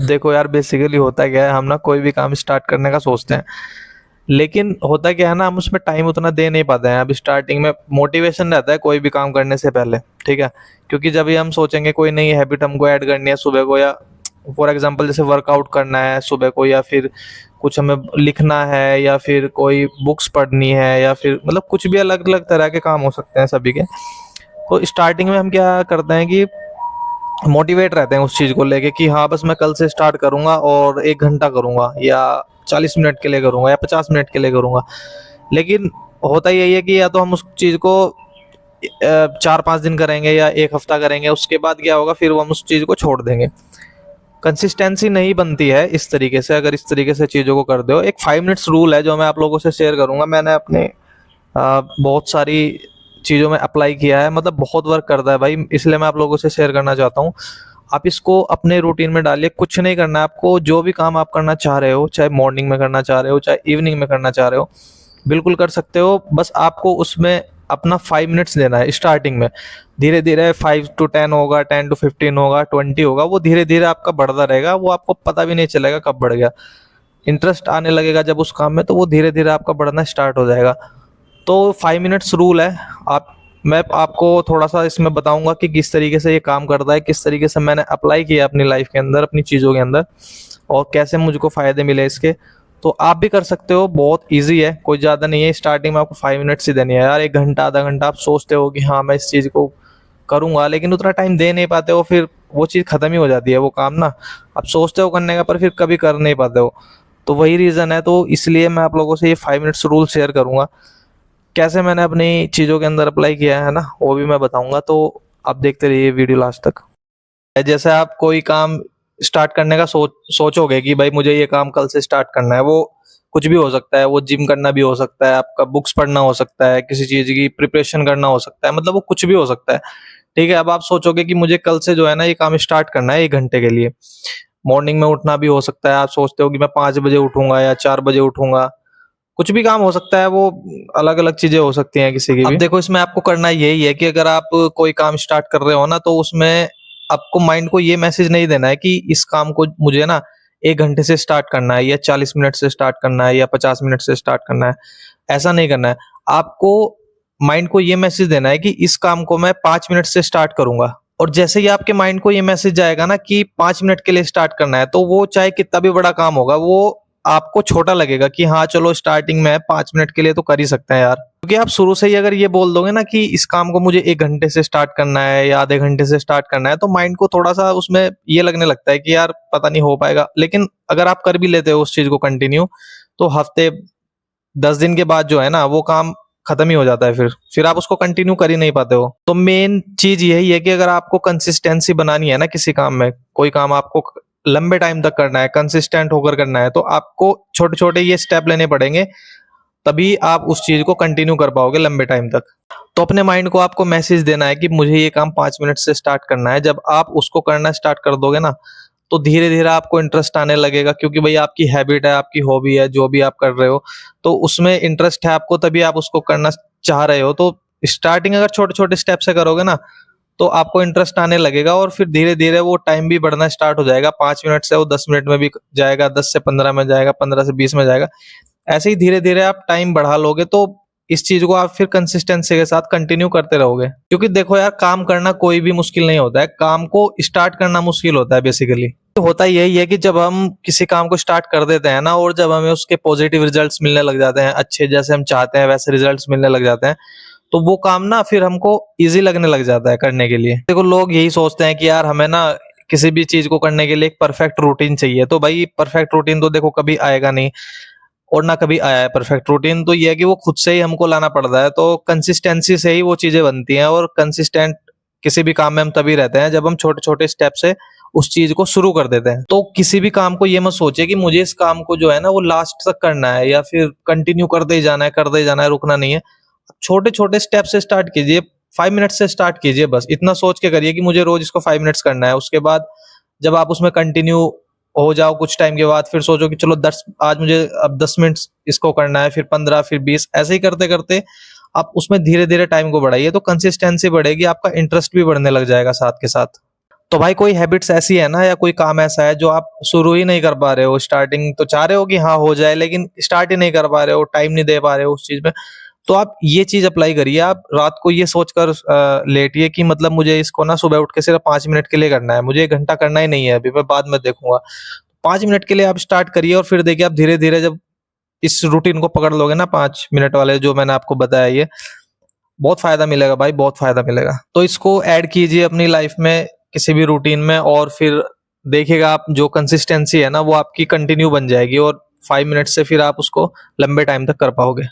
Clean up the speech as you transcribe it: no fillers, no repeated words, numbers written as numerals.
अब देखो यार, बेसिकली होता क्या है, हम ना कोई भी काम स्टार्ट करने का सोचते हैं, लेकिन होता क्या है ना, हम उसमें टाइम उतना दे नहीं पाते हैं। अब स्टार्टिंग में मोटिवेशन रहता है कोई भी काम करने से पहले, ठीक है। क्योंकि जब भी हम सोचेंगे कोई नई हैबिट हमको ऐड करनी है सुबह को, या फॉर एग्जांपल जैसे वर्कआउट करना है सुबह को, या फिर कुछ हमें लिखना है, या फिर कोई बुक्स पढ़नी है, या फिर मतलब कुछ भी अलग अलग तरह के काम हो सकते हैं सभी के। तो स्टार्टिंग में हम क्या करते हैं कि मोटिवेट रहते हैं उस चीज को लेके कि हाँ बस मैं कल से स्टार्ट करूंगा और 1 घंटा करूंगा, या 40 मिनट के लिए करूंगा, या 50 मिनट के लिए करूंगा। लेकिन होता यही है कि या तो हम उस चीज को 4-5 दिन करेंगे या 1 हफ्ता करेंगे, उसके बाद क्या होगा, फिर वो हम उस चीज को छोड़ देंगे। कंसिस्टेंसी नहीं बनती है इस तरीके से, अगर इस तरीके से चीजों को कर दो। एक 5 मिनट्स रूल है जो मैं आप लोगों से शेयर करूंगा, मैंने अपने बहुत सारी चीज़ों में अप्लाई किया है, मतलब बहुत वर्क करता है भाई, इसलिए मैं आप लोगों से शेयर करना चाहता हूँ। आप इसको अपने रूटीन में डालिए। कुछ नहीं करना है आपको, जो भी काम आप करना चाह रहे हो, चाहे मॉर्निंग में करना चाह रहे हो, चाहे इवनिंग में करना चाह रहे हो, बिल्कुल कर सकते हो। बस आपको उसमें अपना 5 मिनट्स देना है स्टार्टिंग में। धीरे धीरे 5 to 10 होगा, 10 to 15 होगा, 20 होगा, वो धीरे धीरे आपका बढ़ता रहेगा, वो आपको पता भी नहीं चलेगा कब बढ़ गया। इंटरेस्ट आने लगेगा जब उस काम में, तो वो धीरे धीरे आपका बढ़ना स्टार्ट हो जाएगा। तो 5 मिनट्स रूल है। आप मैं आपको थोड़ा सा इसमें बताऊंगा कि किस तरीके से ये काम करता है, किस तरीके से मैंने अप्लाई किया अपनी लाइफ के अंदर, अपनी चीज़ों के अंदर, और कैसे मुझको फ़ायदे मिले इसके। तो आप भी कर सकते हो, बहुत इजी है, कोई ज़्यादा नहीं है। स्टार्टिंग में आपको 5 मिनट्स ही देनी है यार। 1 घंटा आधा घंटा आप सोचते हो कि हाँ मैं इस चीज़ को करूँगा, लेकिन उतना टाइम दे नहीं पाते हो, फिर वो चीज़ ख़त्म ही हो जाती है, वो काम ना। आप सोचते हो करने का, पर फिर कभी कर नहीं पाते हो। तो वही रीज़न है, तो इसलिए मैं आप लोगों से ये 5 मिनट्स रूल शेयर करूँगा। कैसे मैंने अपनी चीज़ों के अंदर अप्लाई किया है ना, वो भी मैं बताऊंगा। तो आप देखते रहिए वीडियो लास्ट तक। जैसे आप कोई काम स्टार्ट करने का सोचोगे कि भाई मुझे ये काम कल से स्टार्ट करना है, वो कुछ भी हो सकता है। वो जिम करना भी हो सकता है, आपका बुक्स पढ़ना हो सकता है, किसी चीज़ की प्रिपरेशन करना हो सकता है, मतलब वो कुछ भी हो सकता है, ठीक है। अब आप सोचोगे कि मुझे कल से जो है ना ये काम स्टार्ट करना है 1 घंटे के लिए। मॉर्निंग में उठना भी हो सकता है, आप सोचते हो कि मैं 5 बजे उठूंगा या 4 बजे उठूंगा। कुछ भी काम हो सकता है, वो अलग अलग चीजें हो सकती हैं किसी की भी। अब देखो, इसमें आपको करना यही है कि अगर आप कोई काम स्टार्ट कर रहे हो ना, तो उसमें आपको माइंड को ये मैसेज नहीं देना है कि इस काम को मुझे ना 1 घंटे से स्टार्ट करना है, या 40 मिनट से स्टार्ट करना है, या 50 मिनट से स्टार्ट करना है। ऐसा नहीं करना है। आपको माइंड को ये मैसेज देना है कि इस काम को मैं 5 मिनट से स्टार्ट करूंगा। और जैसे ही आपके माइंड को ये मैसेज जाएगा ना कि 5 मिनट के लिए स्टार्ट करना है, तो वो चाहे कितना भी बड़ा काम होगा, वो आपको छोटा लगेगा कि हाँ चलो स्टार्टिंग में 5 मिनट के लिए तो कर ही सकते हैं यार। क्योंकि आप शुरू से ही अगर ये बोल दोगे ना कि इस काम को मुझे 1 घंटे से स्टार्ट करना है या आधे घंटे से स्टार्ट करना है, तो माइंड को थोड़ा सा उसमें ये लगने लगता है कि यार पता नहीं हो पाएगा। लेकिन अगर आप कर भी लेते हो उस चीज को कंटिन्यू, तो हफ्ते 10 दिन के बाद जो है ना वो काम खत्म ही हो जाता है। फिर आप उसको कंटिन्यू कर ही नहीं पाते हो। तो मेन चीज यही है कि अगर आपको कंसिस्टेंसी बनानी है ना किसी काम में, कोई काम आपको लंबे टाइम तक करना है, कंसिस्टेंट होकर करना है, तो आपको छोटे छोटे ये स्टेप लेने पड़ेंगे, तभी आप उस चीज को कंटिन्यू कर पाओगे लंबे टाइम तक। तो अपने माइंड को आपको मैसेज देना है कि मुझे ये काम 5 मिनट से स्टार्ट करना है। जब आप उसको करना स्टार्ट कर दोगे ना, तो धीरे धीरे आपको इंटरेस्ट आने लगेगा, क्योंकि भाई आपकी हैबिट है, आपकी हॉबी है, जो भी आप कर रहे हो, तो उसमें इंटरेस्ट है आपको, तभी आप उसको करना चाह रहे हो। तो स्टार्टिंग अगर छोटे छोटे स्टेप से करोगे ना, तो आपको इंटरेस्ट आने लगेगा, और फिर धीरे धीरे वो टाइम भी बढ़ना स्टार्ट हो जाएगा। 5 मिनट से वो 10 मिनट में भी जाएगा, 10 से 15 में जाएगा, 15 से 20 में जाएगा। ऐसे ही धीरे धीरे आप टाइम बढ़ा लोगे, तो इस चीज को आप फिर कंसिस्टेंसी के साथ कंटिन्यू करते रहोगे। क्योंकि देखो यार, काम करना कोई भी मुश्किल नहीं होता है, काम को स्टार्ट करना मुश्किल होता है बेसिकली। तो होता यही है कि जब हम किसी काम को स्टार्ट कर देते हैं ना, और जब हमें उसके पॉजिटिव रिजल्ट्स मिलने लग जाते हैं, अच्छे जैसे हम चाहते हैं वैसे रिजल्ट्स मिलने लग जाते हैं, तो वो काम ना फिर हमको इजी लगने लग जाता है करने के लिए। देखो, लोग यही सोचते हैं कि यार हमें ना किसी भी चीज को करने के लिए एक परफेक्ट रूटीन चाहिए। तो भाई परफेक्ट रूटीन तो देखो कभी आएगा नहीं, और ना कभी आया है परफेक्ट रूटीन। तो ये है कि वो खुद से ही हमको लाना पड़ता है। तो कंसिस्टेंसी से ही वो चीजें बनती हैं, और कंसिस्टेंट किसी भी काम में हम तभी रहते हैं जब हम छोटे छोटे स्टेप से उस चीज को शुरू कर देते हैं। तो किसी भी काम को ये मत सोचिए कि मुझे इस काम को जो है ना वो लास्ट तक करना है, या फिर कंटिन्यू करते ही जाना है, करते ही जाना है, रुकना नहीं है। छोटे छोटे स्टेप से स्टार्ट कीजिए। 5 मिनट से स्टार्ट कीजिए, बस इतना सोच के करिए कि मुझे रोज इसको 5 मिनट्स करना है। उसके बाद जब आप उसमें कंटिन्यू हो जाओ कुछ टाइम के बाद, फिर सोचो कि चलो 10, आज मुझे अब 10 मिनट इसको करना है, फिर 15, फिर 20, ऐसे ही करते करते आप उसमें धीरे धीरे टाइम को बढ़ाइए, तो कंसिस्टेंसी बढ़ेगी, आपका इंटरेस्ट भी बढ़ने लग जाएगा साथ के साथ। तो भाई कोई हैबिट्स ऐसी है ना, या कोई काम ऐसा है जो आप शुरू ही नहीं कर पा रहे हो, स्टार्टिंग तो चाह रहे हो कि हाँ हो जाए, लेकिन स्टार्ट ही नहीं कर पा रहे हो, टाइम नहीं दे पा रहे हो उस चीज में, तो आप ये चीज अप्लाई करिए। आप रात को ये सोचकर लेटिए कि मतलब मुझे इसको ना सुबह उठ के सिर्फ 5 मिनट के लिए करना है, मुझे 1 घंटा करना ही नहीं है, अभी मैं बाद में देखूंगा। 5 मिनट के लिए आप स्टार्ट करिए, और फिर देखिए आप धीरे धीरे जब इस रूटीन को पकड़ लोगे ना, 5 मिनट वाले जो मैंने आपको बताया, ये बहुत फायदा मिलेगा भाई, बहुत फायदा मिलेगा। तो इसको ऐड कीजिए अपनी लाइफ में, किसी भी रूटीन में, और फिर देखिएगा आप जो कंसिस्टेंसी है ना वो आपकी कंटिन्यू बन जाएगी, और 5 मिनट से फिर आप उसको लंबे टाइम तक कर पाओगे।